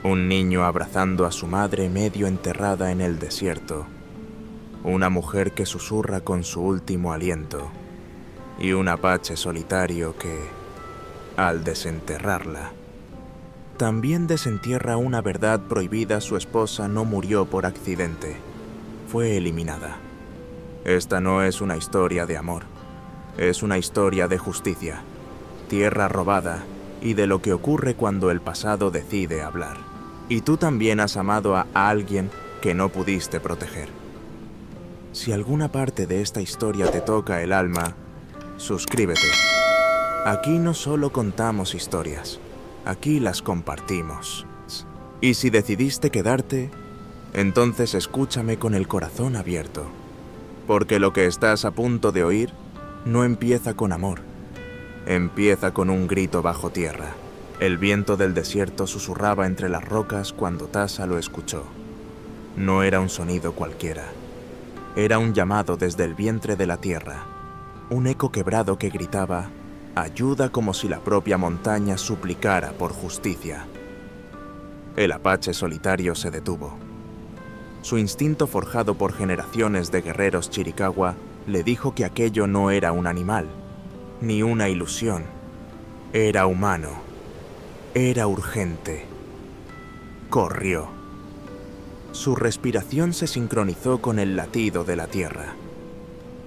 Un niño abrazando a su madre medio enterrada en el desierto. Una mujer que susurra con su último aliento. Y un apache solitario que, al desenterrarla, también desentierra una verdad prohibida. Su esposa no murió por accidente. Fue eliminada. Esta no es una historia de amor. Es una historia de justicia, tierra robada y de lo que ocurre cuando el pasado decide hablar. Y tú también has amado a alguien que no pudiste proteger. Si alguna parte de esta historia te toca el alma, suscríbete. Aquí no solo contamos historias, aquí las compartimos. Y si decidiste quedarte, entonces escúchame con el corazón abierto, porque lo que estás a punto de oír no empieza con amor, empieza con un grito bajo tierra. El viento del desierto susurraba entre las rocas cuando Tasa lo escuchó. No era un sonido cualquiera, era un llamado desde el vientre de la tierra, un eco quebrado que gritaba ayuda como si la propia montaña suplicara por justicia. El apache solitario se detuvo. Su instinto forjado por generaciones de guerreros chiricahua le dijo que aquello no era un animal, ni una ilusión. Era humano. Era urgente. Corrió. Su respiración se sincronizó con el latido de la tierra.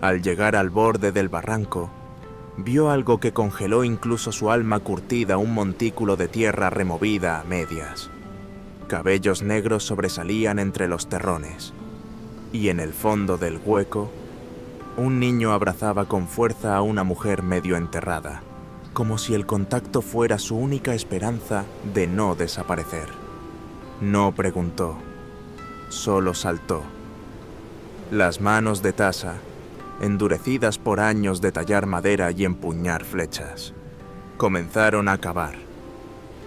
Al llegar al borde del barranco, vio algo que congeló incluso su alma curtida, un montículo de tierra removida a medias. Cabellos negros sobresalían entre los terrones, y en el fondo del hueco, un niño abrazaba con fuerza a una mujer medio enterrada, como si el contacto fuera su única esperanza de no desaparecer. No preguntó, solo saltó. Las manos de Tasa, endurecidas por años de tallar madera y empuñar flechas, comenzaron a cavar.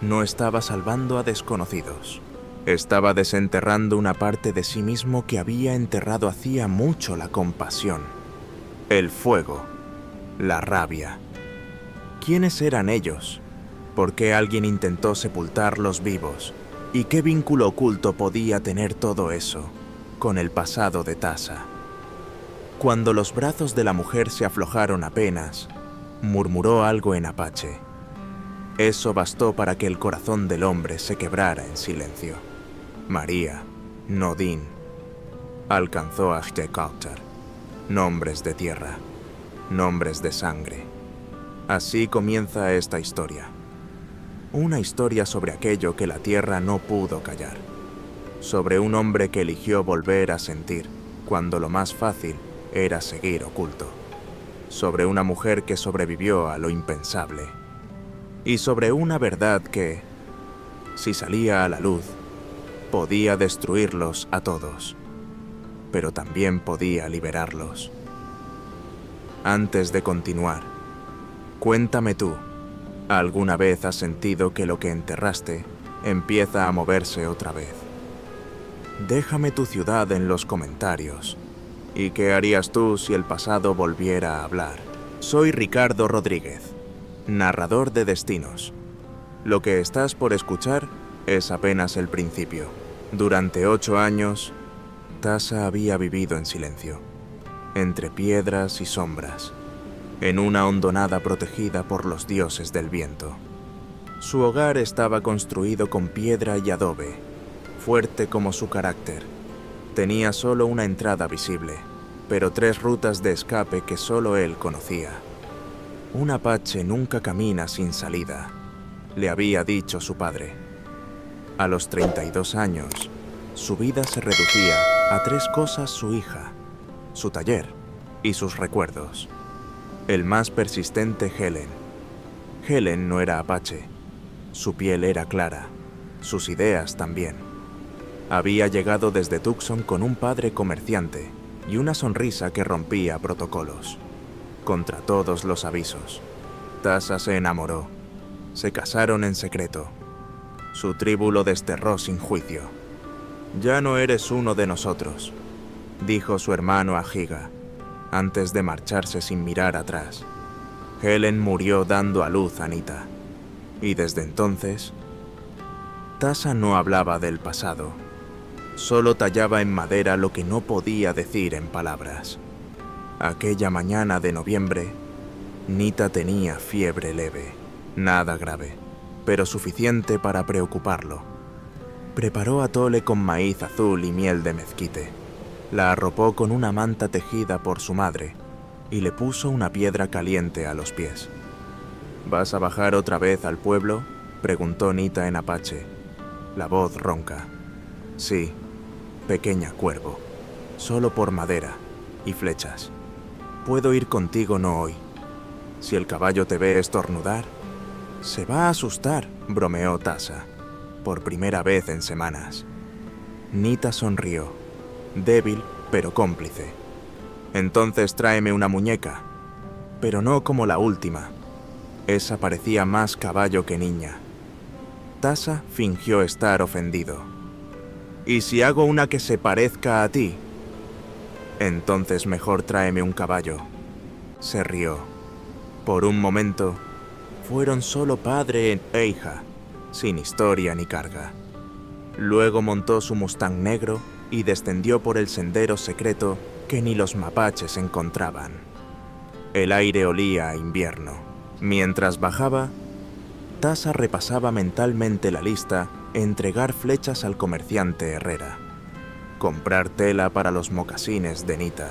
No estaba salvando a desconocidos. Estaba desenterrando una parte de sí mismo que había enterrado hacía mucho: la compasión, el fuego, la rabia. ¿Quiénes eran ellos? ¿Por qué alguien intentó sepultarlos vivos? ¿Y qué vínculo oculto podía tener todo eso con el pasado de Tasa? Cuando los brazos de la mujer se aflojaron apenas, murmuró algo en apache. Eso bastó para que el corazón del hombre se quebrara en silencio. María, Nodin, alcanzó a Ashtekautar. Nombres de tierra, nombres de sangre. Así comienza esta historia. Una historia sobre aquello que la tierra no pudo callar. Sobre un hombre que eligió volver a sentir cuando lo más fácil era seguir oculto. Sobre una mujer que sobrevivió a lo impensable. Y sobre una verdad que, si salía a la luz, podía destruirlos a todos, pero también podía liberarlos. Antes de continuar, cuéntame tú, ¿alguna vez has sentido que lo que enterraste empieza a moverse otra vez? Déjame tu ciudad en los comentarios. ¿Y qué harías tú si el pasado volviera a hablar? Soy Ricardo Rodríguez, narrador de destinos. Lo que estás por escuchar es apenas el principio. Durante 8 años, Tasa había vivido en silencio, entre piedras y sombras, en una hondonada protegida por los dioses del viento. Su hogar estaba construido con piedra y adobe, fuerte como su carácter. Tenía solo una entrada visible, pero 3 rutas de escape que solo él conocía. Un apache nunca camina sin salida, le había dicho su padre. A los 32 años, su vida se reducía a 3 cosas: su hija, su taller y sus recuerdos. El más persistente, Helen. Helen no era apache. Su piel era clara, sus ideas también. Había llegado desde Tucson con un padre comerciante y una sonrisa que rompía protocolos. Contra todos los avisos, Tasa se enamoró. Se casaron en secreto. Su tribu lo desterró sin juicio. «Ya no eres uno de nosotros», dijo su hermano a Higa, antes de marcharse sin mirar atrás. Helen murió dando a luz a Anita, y desde entonces, Tasa no hablaba del pasado. Solo tallaba en madera lo que no podía decir en palabras. Aquella mañana de noviembre, Nita tenía fiebre leve, nada grave, pero suficiente para preocuparlo. Preparó atole con maíz azul y miel de mezquite. La arropó con una manta tejida por su madre y le puso una piedra caliente a los pies. ¿Vas a bajar otra vez al pueblo?, preguntó Nita en apache, la voz ronca. Sí, pequeña cuervo, solo por madera y flechas. Puedo ir contigo no hoy. Si el caballo te ve estornudar, se va a asustar, bromeó Tasa, por primera vez en semanas. Nita sonrió, débil pero cómplice. Entonces tráeme una muñeca, pero no como la última. Esa parecía más caballo que niña. Tasa fingió estar ofendido. ¿Y si hago una que se parezca a ti? Entonces mejor tráeme un caballo. Se rió. Por un momento, fueron solo padre e hija, sin historia ni carga. Luego montó su Mustang negro y descendió por el sendero secreto que ni los mapaches encontraban. El aire olía a invierno. Mientras bajaba, Tasa repasaba mentalmente la lista: entregar flechas al comerciante Herrera, comprar tela para los mocasines de Nita,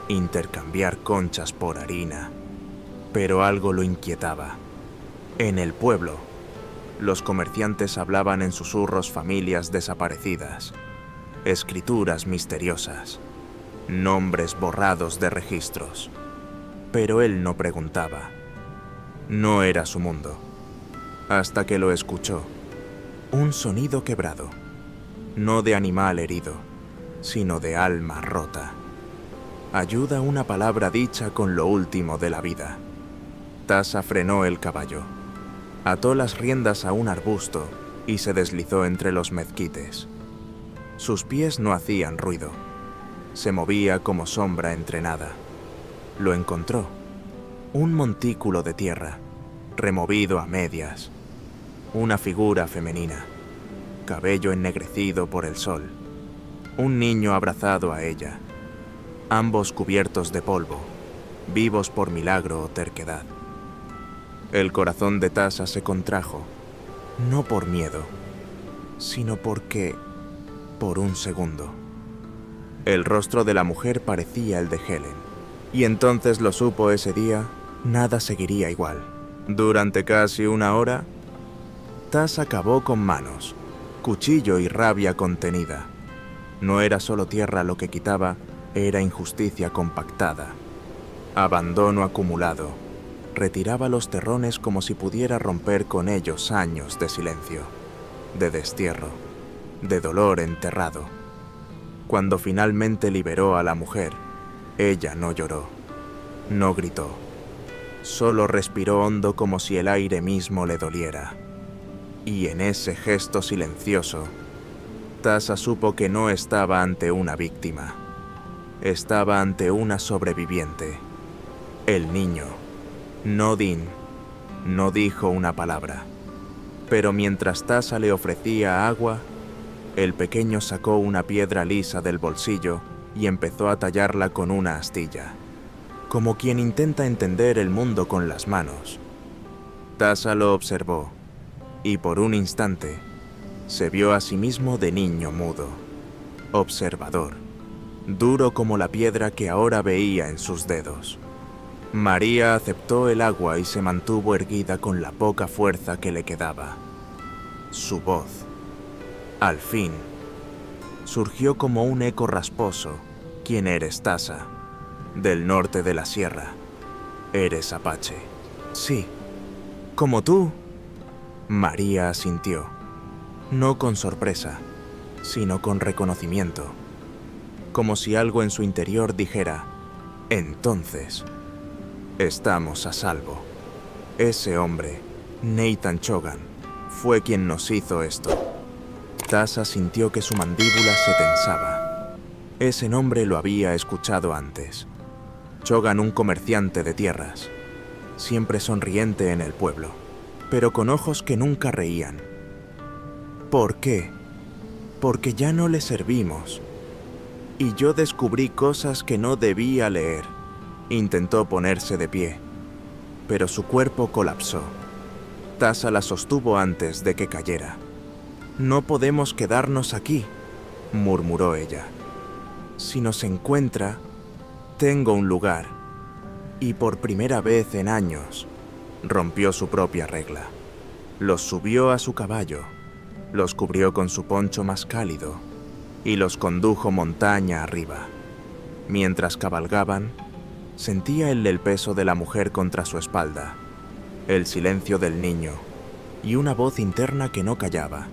intercambiar conchas por harina. Pero algo lo inquietaba. En el pueblo, los comerciantes hablaban en susurros familias desaparecidas, escrituras misteriosas, nombres borrados de registros. Pero él no preguntaba. No era su mundo. Hasta que lo escuchó. Un sonido quebrado. No de animal herido, sino de alma rota. Ayuda una palabra dicha con lo último de la vida. Tasa frenó el caballo. Ató las riendas a un arbusto y se deslizó entre los mezquites. Sus pies no hacían ruido. Se movía como sombra entre nada. Lo encontró. Un montículo de tierra, removido a medias. Una figura femenina, cabello ennegrecido por el sol. Un niño abrazado a ella. Ambos cubiertos de polvo, vivos por milagro o terquedad. El corazón de Tasa se contrajo, no por miedo, sino porque, por un segundo, el rostro de la mujer parecía el de Helen. Y entonces lo supo ese día, nada seguiría igual. Durante casi una hora, Tasa cavó con manos, cuchillo y rabia contenida. No era solo tierra lo que quitaba, era injusticia compactada. Abandono acumulado. Retiraba los terrones como si pudiera romper con ellos años de silencio, de destierro, de dolor enterrado. Cuando finalmente liberó a la mujer, ella no lloró, no gritó. Solo respiró hondo como si el aire mismo le doliera. Y en ese gesto silencioso, Tasa supo que no estaba ante una víctima. Estaba ante una sobreviviente. El niño, Nodin, no dijo una palabra. Pero mientras Tasa le ofrecía agua, el pequeño sacó una piedra lisa del bolsillo y empezó a tallarla con una astilla, como quien intenta entender el mundo con las manos. Tasa lo observó, y por un instante se vio a sí mismo de niño mudo, observador, duro como la piedra que ahora veía en sus dedos. María aceptó el agua y se mantuvo erguida con la poca fuerza que le quedaba. Su voz, al fin, surgió como un eco rasposo. ¿Quién eres, Tasa? Del norte de la sierra. Eres apache. Sí, como tú. María asintió, no con sorpresa, sino con reconocimiento, como si algo en su interior dijera: entonces, estamos a salvo. Ese hombre, Nathan Chogan, fue quien nos hizo esto. Tasa sintió que su mandíbula se tensaba. Ese nombre lo había escuchado antes. Chogan, un comerciante de tierras, siempre sonriente en el pueblo, pero con ojos que nunca reían. ¿Por qué? Porque ya no le servimos. Y yo descubrí cosas que no debía leer. Intentó ponerse de pie, pero su cuerpo colapsó. Tasa la sostuvo antes de que cayera. «No podemos quedarnos aquí», murmuró ella. «Si nos encuentra, tengo un lugar». Y por primera vez en años, rompió su propia regla. Los subió a su caballo, los cubrió con su poncho más cálido y los condujo montaña arriba. Mientras cabalgaban, sentía él el peso de la mujer contra su espalda, el silencio del niño y una voz interna que no callaba.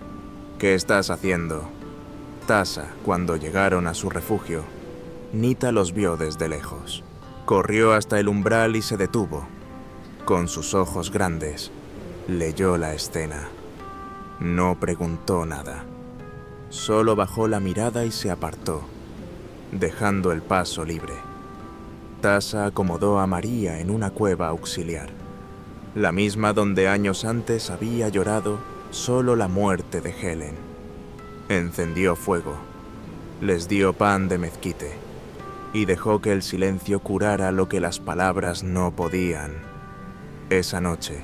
«¿Qué estás haciendo?» Tasa, cuando llegaron a su refugio, Nita los vio desde lejos. Corrió hasta el umbral y se detuvo. Con sus ojos grandes, leyó la escena. No preguntó nada. Solo bajó la mirada y se apartó, dejando el paso libre. Tasa acomodó a María en una cueva auxiliar, la misma donde años antes había llorado solo la muerte de Helen. Encendió fuego, les dio pan de mezquite y dejó que el silencio curara lo que las palabras no podían. Esa noche,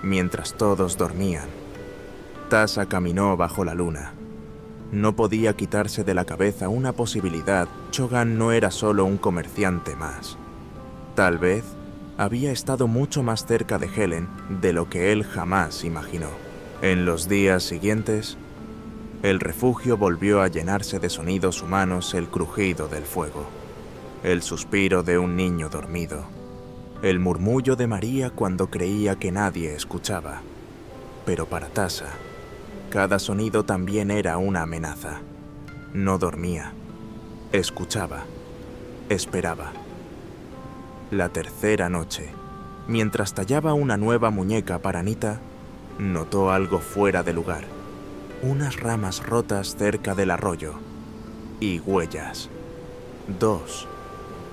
mientras todos dormían, Tasa caminó bajo la luna. No podía quitarse de la cabeza una posibilidad. Chogan no era solo un comerciante más. Tal vez había estado mucho más cerca de Helen de lo que él jamás imaginó. En los días siguientes, el refugio volvió a llenarse de sonidos humanos, el crujido del fuego, el suspiro de un niño dormido, el murmullo de María cuando creía que nadie escuchaba. Pero para Tasa, cada sonido también era una amenaza. No dormía, escuchaba, esperaba. La tercera noche, mientras tallaba una nueva muñeca para Nita, notó algo fuera de lugar. Unas ramas rotas cerca del arroyo. Y huellas. 2,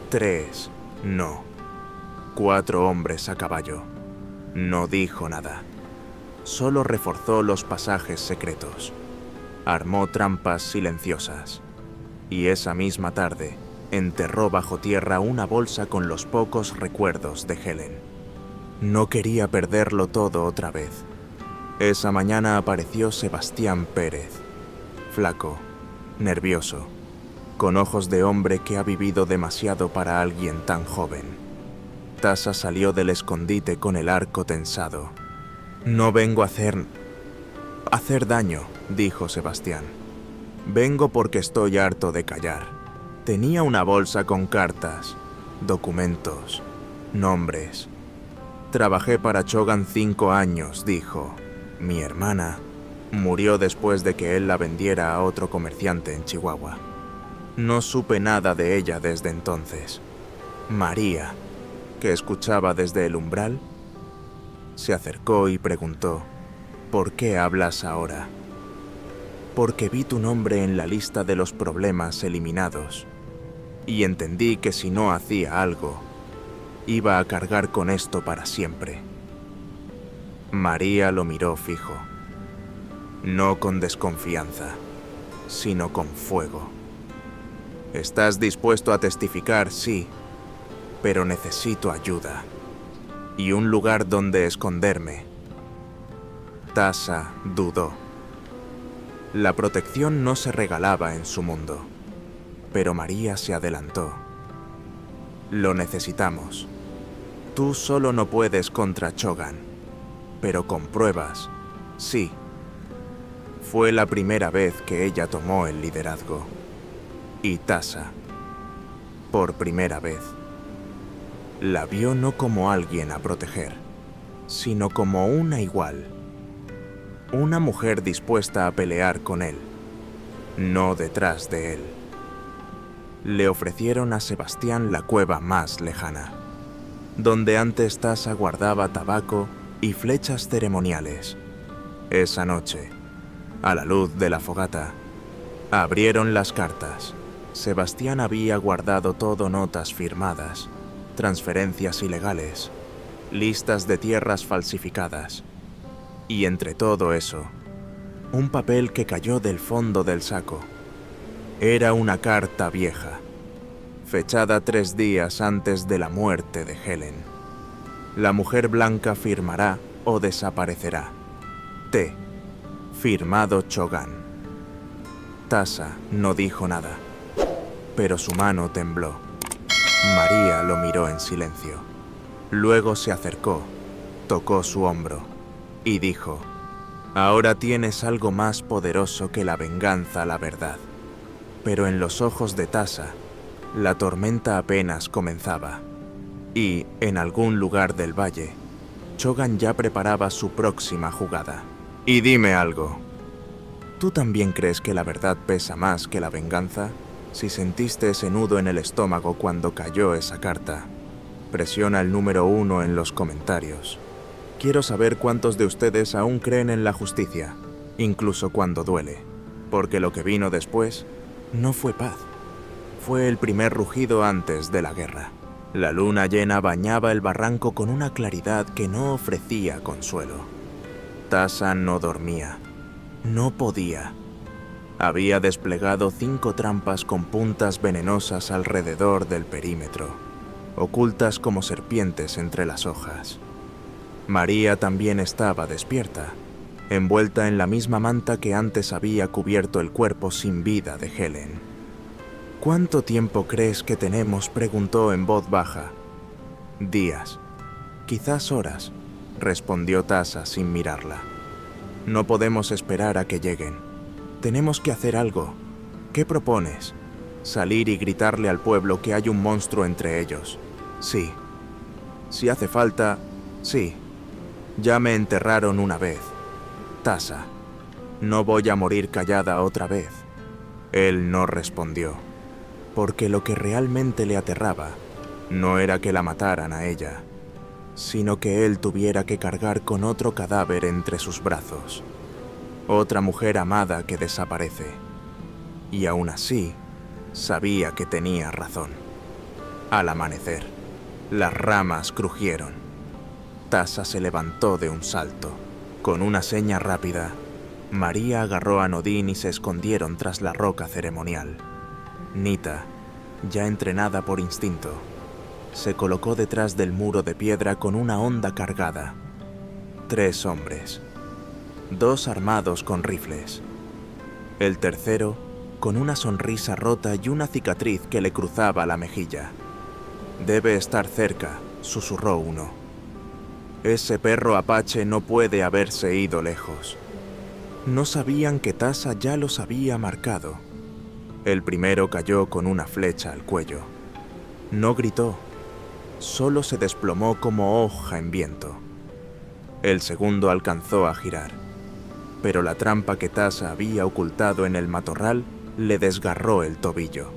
3, no. 4 hombres a caballo. No dijo nada. Solo reforzó los pasajes secretos. Armó trampas silenciosas. Y esa misma tarde, enterró bajo tierra una bolsa con los pocos recuerdos de Helen. No quería perderlo todo otra vez. Esa mañana apareció Sebastián Pérez, flaco, nervioso, con ojos de hombre que ha vivido demasiado para alguien tan joven. Tasa salió del escondite con el arco tensado. «No vengo a hacer daño», dijo Sebastián. «Vengo porque estoy harto de callar». Tenía una bolsa con cartas, documentos, nombres. «Trabajé para Chogan 5 años», dijo. «Mi hermana murió después de que él la vendiera a otro comerciante en Chihuahua. No supe nada de ella desde entonces». María, que escuchaba desde el umbral, se acercó y preguntó: «¿Por qué hablas ahora?» «Porque vi tu nombre en la lista de los problemas eliminados y entendí que si no hacía algo, iba a cargar con esto para siempre». María lo miró fijo, no con desconfianza, sino con fuego. «¿Estás dispuesto a testificar? Sí, pero necesito ayuda y un lugar donde esconderme». Tasa dudó. La protección no se regalaba en su mundo, pero María se adelantó. «Lo necesitamos. Tú solo no puedes contra Chogan, pero con pruebas, sí». Fue la primera vez que ella tomó el liderazgo. Y Tasa, por primera vez, la vio no como alguien a proteger, sino como una igual. Una mujer dispuesta a pelear con él, no detrás de él. Le ofrecieron a Sebastián la cueva más lejana, donde antes Tasa guardaba tabaco y flechas ceremoniales. Esa noche, a la luz de la fogata, abrieron las cartas. Sebastián había guardado todo: notas firmadas, transferencias ilegales, listas de tierras falsificadas. Y entre todo eso, un papel que cayó del fondo del saco. Era una carta vieja, fechada 3 días antes de la muerte de Helen. La mujer blanca firmará o desaparecerá. T. Firmado Chogan. Tasa no dijo nada, pero su mano tembló. María lo miró en silencio. Luego se acercó, tocó su hombro y dijo: «Ahora tienes algo más poderoso que la venganza, la verdad». Pero en los ojos de Tasa, la tormenta apenas comenzaba, y, en algún lugar del valle, Chogan ya preparaba su próxima jugada. «Y dime algo. ¿Tú también crees que la verdad pesa más que la venganza? Si sentiste ese nudo en el estómago cuando cayó esa carta, presiona el número 1 en los comentarios. Quiero saber cuántos de ustedes aún creen en la justicia, incluso cuando duele, porque lo que vino después no fue paz. Fue el primer rugido antes de la guerra. La luna llena bañaba el barranco con una claridad que no ofrecía consuelo. Tasa no dormía. No podía. Había desplegado 5 trampas con puntas venenosas alrededor del perímetro, ocultas como serpientes entre las hojas. María también estaba despierta, envuelta en la misma manta que antes había cubierto el cuerpo sin vida de Helen. «¿Cuánto tiempo crees que tenemos?», preguntó en voz baja. «Días, quizás horas», respondió Tasa sin mirarla. «No podemos esperar a que lleguen. Tenemos que hacer algo. ¿Qué propones? ¿Salir y gritarle al pueblo que hay un monstruo entre ellos? Sí. Si hace falta, sí. Ya me enterraron una vez. Tasa, no voy a morir callada otra vez». Él no respondió, porque lo que realmente le aterraba no era que la mataran a ella, sino que él tuviera que cargar con otro cadáver entre sus brazos. Otra mujer amada que desaparece. Y aún así, sabía que tenía razón. Al amanecer, las ramas crujieron. Tasa se levantó de un salto. Con una seña rápida, María agarró a Nodin y se escondieron tras la roca ceremonial. Nita, ya entrenada por instinto, se colocó detrás del muro de piedra con una honda cargada. 3 hombres. 2 armados con rifles. El tercero con una sonrisa rota y una cicatriz que le cruzaba la mejilla. «Debe estar cerca», susurró uno. «Ese perro apache no puede haberse ido lejos». No sabían que Tasa ya los había marcado. El primero cayó con una flecha al cuello. No gritó, solo se desplomó como hoja en viento. El segundo alcanzó a girar, pero la trampa que Tasa había ocultado en el matorral le desgarró el tobillo.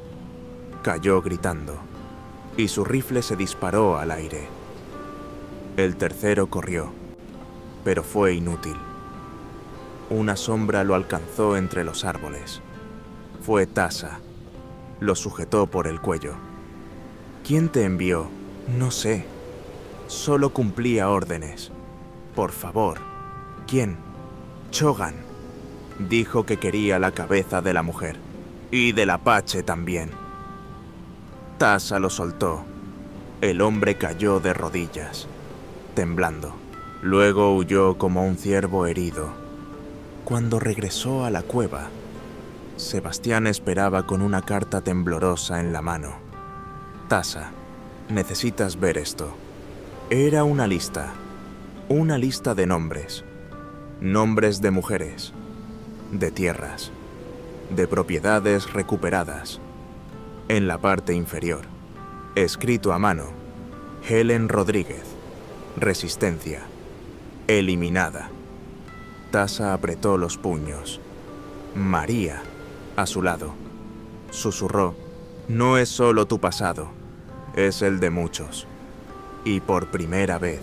Cayó gritando, y su rifle se disparó al aire. El tercero corrió, pero fue inútil. Una sombra lo alcanzó entre los árboles. Fue Tasa. Lo sujetó por el cuello. «¿Quién te envió?». «No sé. Solo cumplía órdenes». «Por favor». «¿Quién?». «Chogan». Dijo que quería la cabeza de la mujer. «Y del apache también». Tasa lo soltó. El hombre cayó de rodillas, temblando. Luego huyó como un ciervo herido. Cuando regresó a la cueva, Sebastián esperaba con una carta temblorosa en la mano. «Tasa, necesitas ver esto». Era una lista de nombres. Nombres de mujeres, de tierras, de propiedades recuperadas. En la parte inferior, escrito a mano: Helen Rodríguez, Resistencia, eliminada. Tasa apretó los puños. María, a su lado, susurró: «No es solo tu pasado, es el de muchos». Y por primera vez,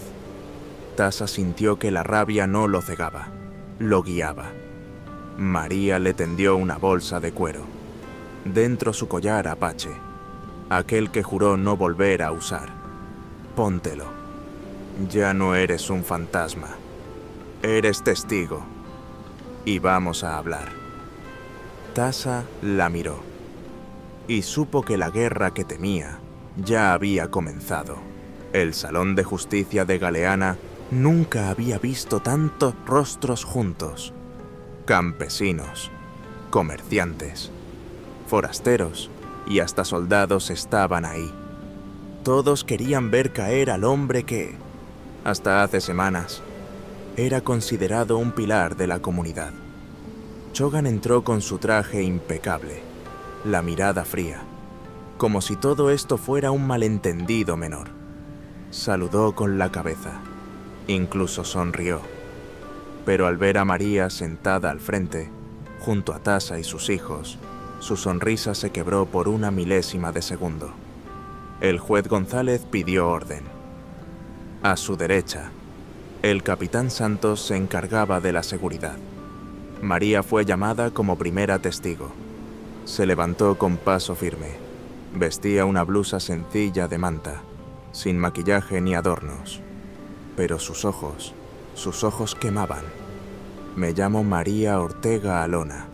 Tasa sintió que la rabia no lo cegaba, lo guiaba. María le tendió una bolsa de cuero. Dentro su collar apache, aquel que juró no volver a usar. «Póntelo. Ya no eres un fantasma. Eres testigo». y vamos a hablar. Tasa la miró y supo que la guerra que temía ya había comenzado. El salón de justicia de Galeana nunca había visto tantos rostros juntos. Campesinos, comerciantes, forasteros y hasta soldados estaban ahí. Todos querían ver caer al hombre que, hasta hace semanas, era considerado un pilar de la comunidad. Chogan entró con su traje impecable, la mirada fría, como si todo esto fuera un malentendido menor. Saludó con la cabeza, incluso sonrió, pero al ver a María sentada al frente, junto a Tasa y sus hijos, su sonrisa se quebró por una milésima de segundo. El juez González pidió orden. A su derecha, el capitán Santos se encargaba de la seguridad. María fue llamada como primera testigo. Se levantó con paso firme. Vestía una blusa sencilla de manta, sin maquillaje ni adornos. Pero sus ojos quemaban. Me llamo María Ortega Alona.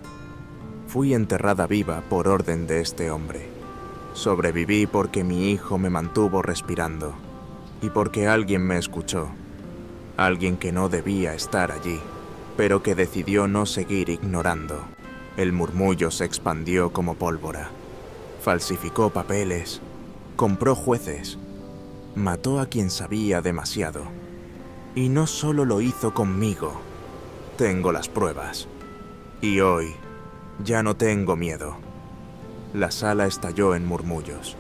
Fui enterrada viva por orden de este hombre. Sobreviví porque mi hijo me mantuvo respirando y porque alguien me escuchó. Alguien que no debía estar allí, pero que decidió no seguir ignorando. El murmullo se expandió como pólvora. Falsificó papeles, compró jueces, mató a quien sabía demasiado. Y no solo lo hizo conmigo, tengo las pruebas. Y hoy ya no tengo miedo. La sala estalló en murmullos.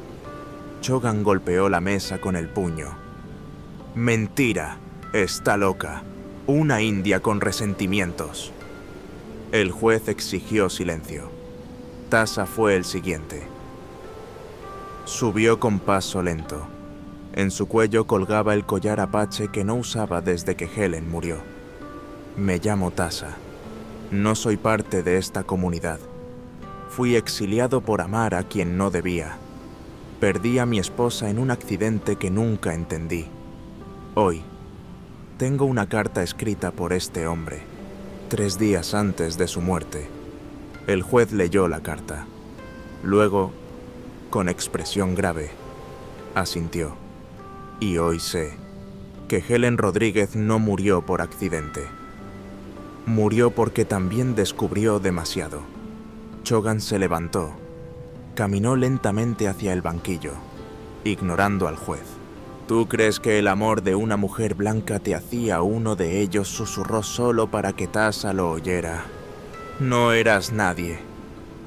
Chogan golpeó la mesa con el puño. Mentira, está loca, una india con resentimientos. El juez exigió silencio. Tasa fue el siguiente. Subió con paso lento. En su cuello colgaba el collar apache que no usaba desde que Helen murió. Me llamo Tasa. No soy parte de esta comunidad. Fui exiliado por amar a quien no debía. Perdí a mi esposa en un accidente que nunca entendí. Hoy, tengo una carta escrita por este hombre, 3 días antes de su muerte. El juez leyó la carta. Luego, con expresión grave, asintió. Y hoy sé que Helen Rodríguez no murió por accidente. Murió porque también descubrió demasiado. Chogan se levantó. Caminó lentamente hacia el banquillo, ignorando al juez. ¿Tú crees que el amor de una mujer blanca te hacía uno de ellos? Susurró solo para que Tasa lo oyera. No eras nadie,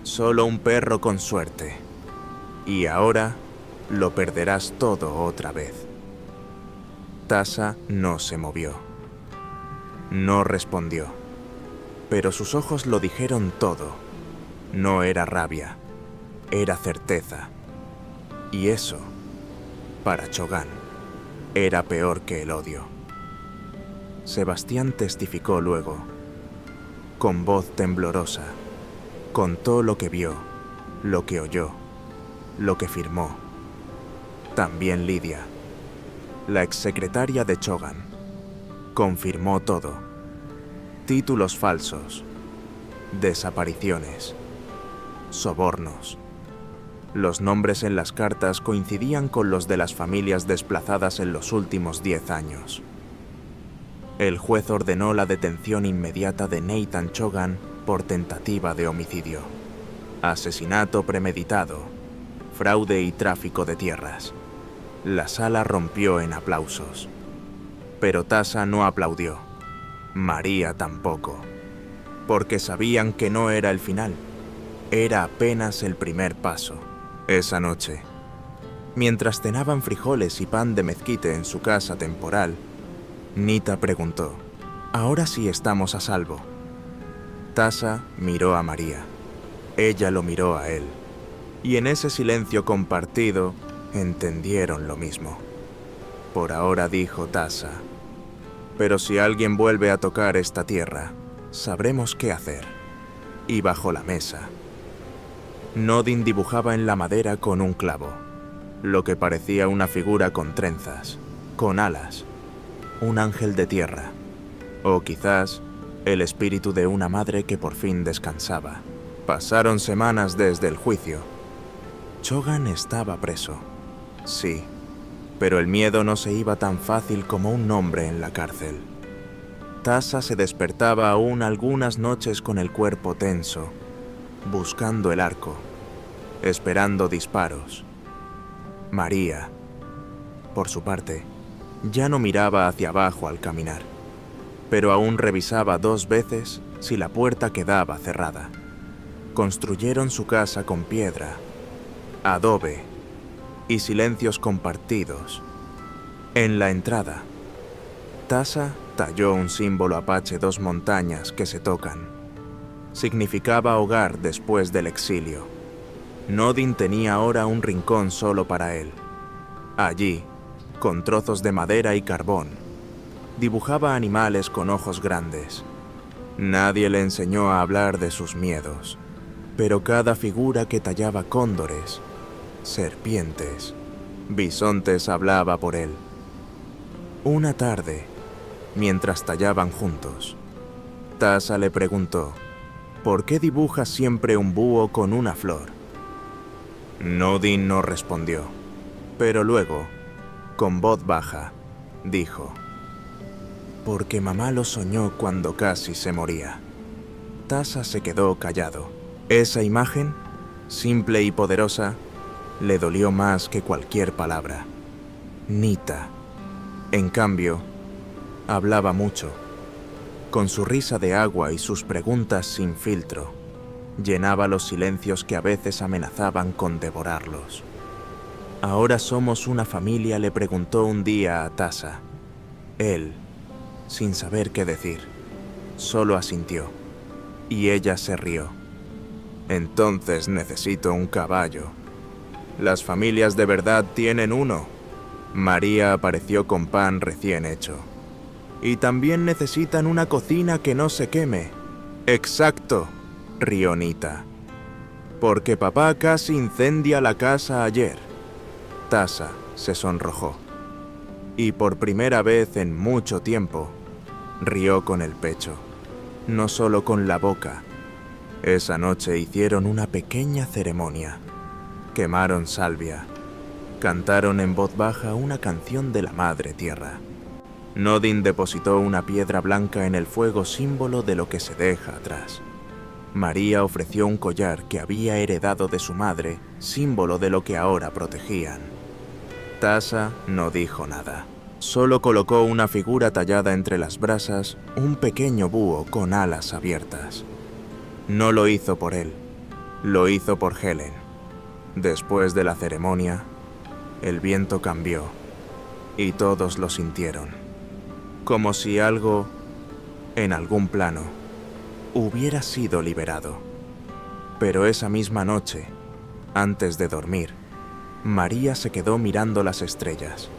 solo un perro con suerte. Y ahora lo perderás todo otra vez. Tasa no se movió. No respondió. Pero sus ojos lo dijeron todo. No era rabia, era certeza. Y eso, para Chogan, era peor que el odio. Sebastián testificó luego. Con voz temblorosa, contó lo que vio, lo que oyó, lo que firmó. También Lidia, la exsecretaria de Chogan, confirmó todo. Títulos falsos, desapariciones, sobornos. Los nombres en las cartas coincidían con los de las familias desplazadas en los últimos 10 años. El juez ordenó la detención inmediata de Nathan Chogan por tentativa de homicidio, asesinato premeditado, fraude y tráfico de tierras. La sala rompió en aplausos. Pero Tasa no aplaudió. María tampoco. Porque sabían que no era el final. Era apenas el primer paso. Esa noche, mientras cenaban frijoles y pan de mezquite en su casa temporal, Nita preguntó, «¿Ahora sí estamos a salvo?» Tasa miró a María. Ella lo miró a él. Y en ese silencio compartido, entendieron lo mismo. Por ahora, dijo Tasa, «pero si alguien vuelve a tocar esta tierra, sabremos qué hacer». Y bajo la mesa, Nodin dibujaba en la madera con un clavo, lo que parecía una figura con trenzas, con alas, un ángel de tierra, o quizás el espíritu de una madre que por fin descansaba. Pasaron semanas desde el juicio. Chogan estaba preso, sí, pero el miedo no se iba tan fácil como un hombre en la cárcel. Tasa se despertaba aún algunas noches con el cuerpo tenso, buscando el arco, esperando disparos. María, por su parte, ya no miraba hacia abajo al caminar, pero aún revisaba 2 veces si la puerta quedaba cerrada. Construyeron su casa con piedra, adobe y silencios compartidos. En la entrada, Tasa talló un símbolo apache 2 montañas que se tocan. Significaba hogar después del exilio. Nodin tenía ahora un rincón solo para él. Allí, con trozos de madera y carbón, dibujaba animales con ojos grandes. Nadie le enseñó a hablar de sus miedos, pero cada figura que tallaba cóndores, serpientes, bisontes hablaba por él. Una tarde, mientras tallaban juntos, Tasa le preguntó, ¿por qué dibujas siempre un búho con una flor? Nodin no respondió, pero luego, con voz baja, dijo, porque mamá lo soñó cuando casi se moría. Tasa se quedó callado. Esa imagen, simple y poderosa, le dolió más que cualquier palabra. Nita, en cambio, hablaba mucho. Con su risa de agua y sus preguntas sin filtro, llenaba los silencios que a veces amenazaban con devorarlos. Ahora somos una familia, le preguntó un día a Tasa. Él, sin saber qué decir, solo asintió, y ella se rió. Entonces necesito un caballo. Las familias de verdad tienen uno. María apareció con pan recién hecho. Y también necesitan una cocina que no se queme. Exacto, rió Nita. Porque papá casi incendia la casa ayer. Tasa se sonrojó. Y por primera vez en mucho tiempo, rió con el pecho, no solo con la boca. Esa noche hicieron una pequeña ceremonia. Quemaron salvia. Cantaron en voz baja una canción de la Madre Tierra. Nodin depositó una piedra blanca en el fuego, símbolo de lo que se deja atrás. María ofreció un collar que había heredado de su madre, símbolo de lo que ahora protegían. Tasa no dijo nada. Solo colocó una figura tallada entre las brasas, un pequeño búho con alas abiertas. No lo hizo por él, lo hizo por Helen. Después de la ceremonia, el viento cambió y todos lo sintieron, como si algo, en algún plano, hubiera sido liberado. Pero esa misma noche, antes de dormir, María se quedó mirando las estrellas.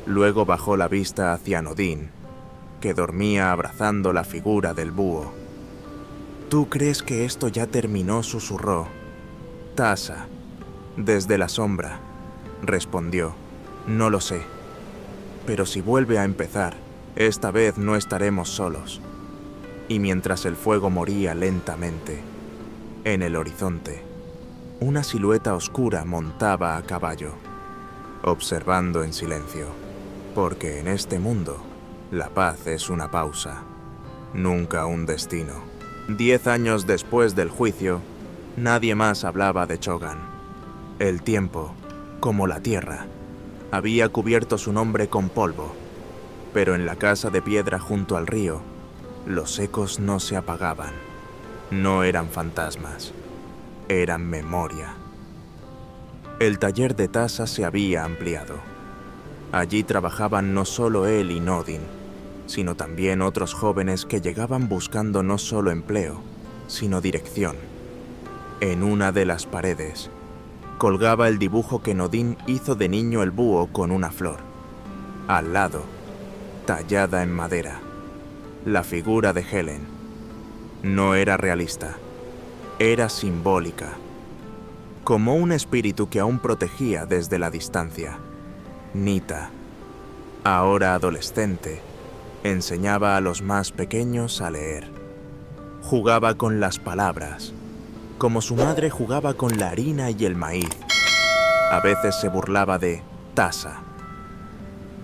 Luego bajó la vista hacia Nodin, que dormía abrazando la figura del búho. ¿Tú crees que esto ya terminó?, susurró. Tasa, desde la sombra, respondió. No lo sé. Pero si vuelve a empezar, esta vez no estaremos solos. Y mientras el fuego moría lentamente, en el horizonte, una silueta oscura montaba a caballo, observando en silencio, porque en este mundo, la paz es una pausa, nunca un destino. 10 años después del juicio, nadie más hablaba de Chogan. El tiempo, como la tierra, había cubierto su nombre con polvo, pero en la casa de piedra junto al río, los ecos no se apagaban. No eran fantasmas, eran memoria. El taller de Tasa se había ampliado. Allí trabajaban no solo él y Nodin, sino también otros jóvenes que llegaban buscando no solo empleo, sino dirección. En una de las paredes, colgaba el dibujo que Nodin hizo de niño, el búho con una flor. Al lado, tallada en madera, la figura de Helen. No era realista, era simbólica, como un espíritu que aún protegía desde la distancia. Nita, ahora adolescente, Enseñaba a los más pequeños a leer. Jugaba con las palabras, como su madre jugaba con la harina y el maíz. A veces se burlaba de Tasa.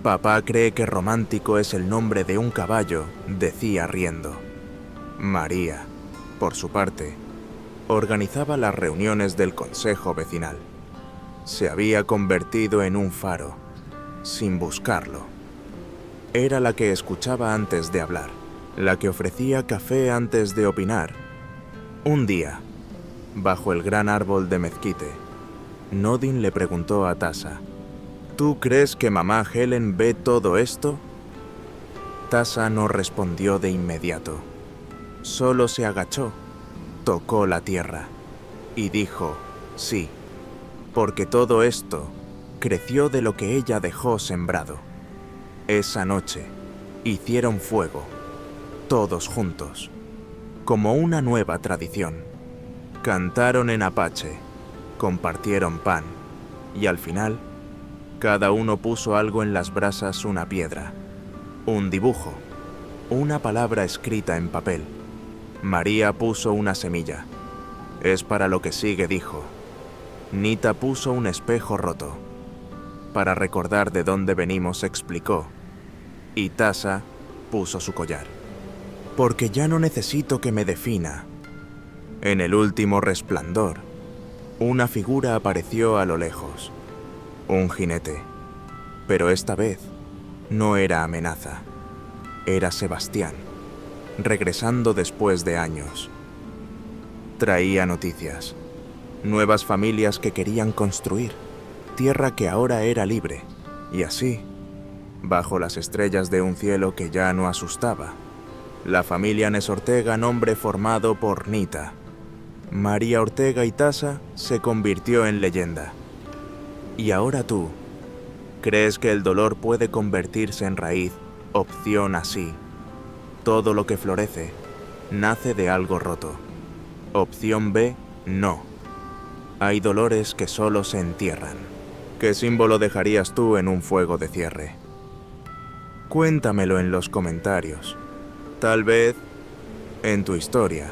Papá cree que Romántico es el nombre de un caballo, decía riendo. María, por su parte, organizaba las reuniones del consejo vecinal. Se había convertido en un faro, sin buscarlo. Era la que escuchaba antes de hablar, la que ofrecía café antes de opinar. Un día, bajo el gran árbol de mezquite, Nodin le preguntó a Tasa: ¿Tú crees que mamá Helen ve todo esto? Tasa no respondió de inmediato. Solo se agachó, tocó la tierra y dijo sí, porque todo esto creció de lo que ella dejó sembrado. Esa noche hicieron fuego, todos juntos, como una nueva tradición. Cantaron en apache, compartieron pan y al final, cada uno puso algo en las brasas: una piedra, un dibujo, una palabra escrita en papel. María puso una semilla. Es para lo que sigue, dijo. Nita puso un espejo roto. Para recordar de dónde venimos, explicó. Y Tasa puso su collar. Porque ya no necesito que me defina. En el último resplandor, una figura apareció a lo lejos. Un jinete. Pero esta vez no era amenaza. Era Sebastián, regresando después de años. Traía noticias. Nuevas familias que querían construir. Tierra que ahora era libre. Y así, bajo las estrellas de un cielo que ya no asustaba, la familia Nes Ortega, nombre formado por Nita, María Ortega y Tasa, se convirtió en leyenda. Y ahora tú, ¿crees que el dolor puede convertirse en raíz? Opción así. Todo lo que florece nace de algo roto. Opción B, no. Hay dolores que solo se entierran. ¿Qué símbolo dejarías tú en un fuego de cierre? Cuéntamelo en los comentarios. Tal vez, en tu historia,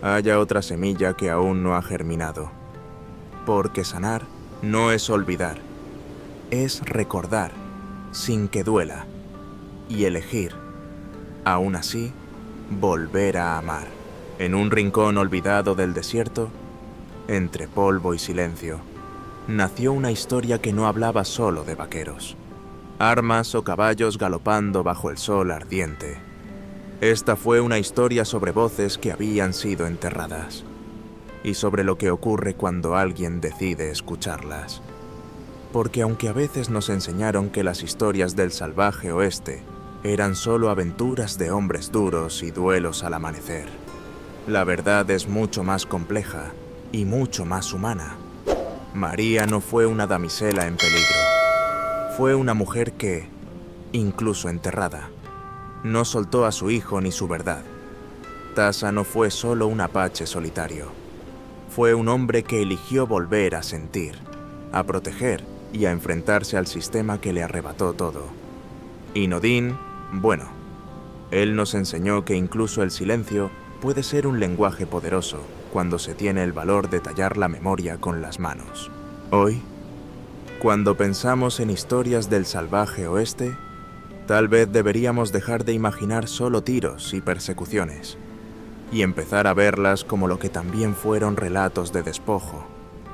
haya otra semilla que aún no ha germinado. Porque sanar no es olvidar, es recordar, sin que duela, y elegir, aún así, volver a amar. En un rincón olvidado del desierto, entre polvo y silencio, nació una historia que no hablaba solo de vaqueros, armas o caballos galopando bajo el sol ardiente. Esta fue una historia sobre voces que habían sido enterradas, y sobre lo que ocurre cuando alguien decide escucharlas. Porque aunque a veces nos enseñaron que las historias del salvaje oeste eran solo aventuras de hombres duros y duelos al amanecer, la verdad es mucho más compleja y mucho más humana. María no fue una damisela en peligro. Fue una mujer que, incluso enterrada, no soltó a su hijo ni su verdad. Tasa no fue solo un apache solitario. Fue un hombre que eligió volver a sentir, a proteger y a enfrentarse al sistema que le arrebató todo. Y Nodin, bueno, él nos enseñó que incluso el silencio puede ser un lenguaje poderoso cuando se tiene el valor de tallar la memoria con las manos. Hoy, cuando pensamos en historias del salvaje oeste, tal vez deberíamos dejar de imaginar solo tiros y persecuciones y empezar a verlas como lo que también fueron: relatos de despojo,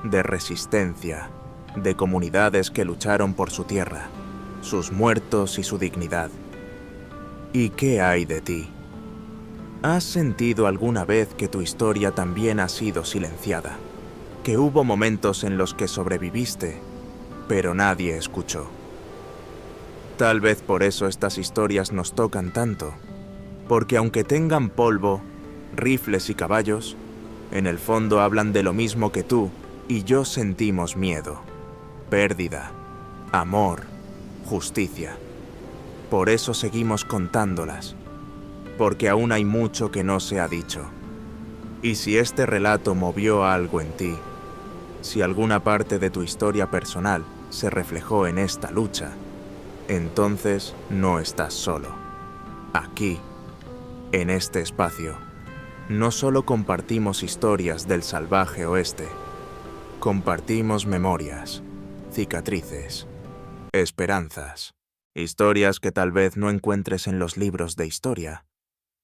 de resistencia, de comunidades que lucharon por su tierra, sus muertos y su dignidad. ¿Y qué hay de ti? ¿Has sentido alguna vez que tu historia también ha sido silenciada? Que hubo momentos en los que sobreviviste, pero nadie escuchó. Tal vez por eso estas historias nos tocan tanto, porque aunque tengan polvo, rifles y caballos, en el fondo hablan de lo mismo que tú y yo sentimos: miedo, pérdida, amor, justicia. Por eso seguimos contándolas, porque aún hay mucho que no se ha dicho. Y si este relato movió algo en ti, si alguna parte de tu historia personal se reflejó en esta lucha, entonces no estás solo. Aquí, en este espacio, no solo compartimos historias del salvaje oeste, compartimos memorias, cicatrices, esperanzas, historias que tal vez no encuentres en los libros de historia,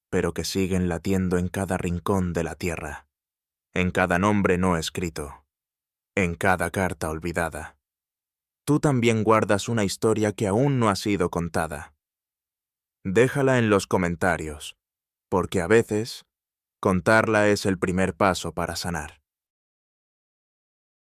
pero que siguen latiendo en cada rincón de la tierra, en cada nombre no escrito, en cada carta olvidada. Tú también guardas una historia que aún no ha sido contada. Déjala en los comentarios, porque a veces, contarla es el primer paso para sanar.